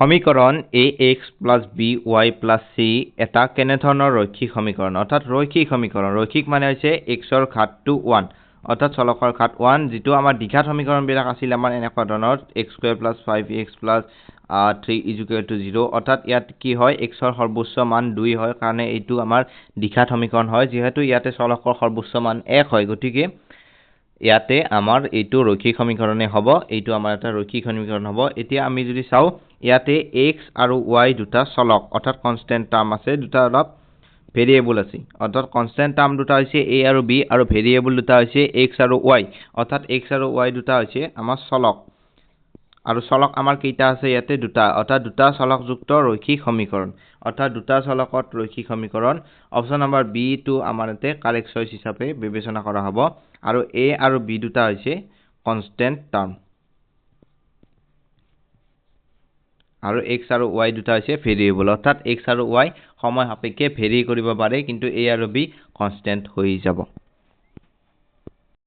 সমীকৰণ ax plus by plus c এটা কেনে ধৰণৰ ৰৈখিক সমীকৰণ অৰ্থাৎ ৰৈখিক সমীকৰণ ৰৈখিক মানে হৈছে x ৰ ঘাতটো 1 অৰ্থাৎ চলকৰ ঘাত 1 যেটো আমাৰ দ্বিঘাত সমীকৰণ বিলাক আছিল আমাৰ এনেকুৱা ধৰণৰ x² plus 5x plus 3 is equal to 0 অৰ্থাৎ ইয়াত কি হয় x ৰ সৰ্বোচ্চ মান 2 হয় কাৰণে এইটো আমাৰ দ্বিঘাত সমীকৰণ হয় যেহেতু ইয়াতে চলকৰ সৰ্বোচ্চ মান 1 হয় গতিকে ইয়াতে আমাৰ এইটো ৰৈখিক সমীকৰণে হ'ব এইটো আমাৰ এটা ৰৈখিক সমীকৰণ হ'ব এতিয়া আমি যদি চাও ইয়াতে x আৰু y দুটা চলক অৰ্থাৎ কনস্ট্যান্ট টাৰ্ম আছে দুটা অলপ ভেৰিয়েবল আছে অৰ্থাৎ কনস্ট্যান্ট টাৰ্ম দুটা হৈছে a আৰু b আৰু ভেৰিয়েবল দুটা হৈছে x আৰু y অৰ্থাৎ x আৰু y দুটা হৈছে আমাৰ চলক আৰু চলক আমাৰ কেইটা আছে ইয়াতে দুটা অৰ্থাৎ দুটা চলক যুক্ত ৰৈখিক সমীকৰণ অৰ্থাৎ দুটা চলকত ৰৈখিক সমীকৰণ অপচন নম্বৰ বি টো আমাৰ ইয়াতে কাৰেক্ট চইচ হিচাপে বিবেচনা কৰা হ'ব আৰু a আৰু b দুটা হৈছে কনস্ট্যান্ট টাৰ্ম আৰু x আৰু y দুটা হৈছে ভেৰিয়েবল অৰ্থাৎ x আৰু y সময় সাপেক্ষে ভেৰি কৰিব পাৰে কিন্তু a আৰু b কনস্ট্যান্ট হৈ যাব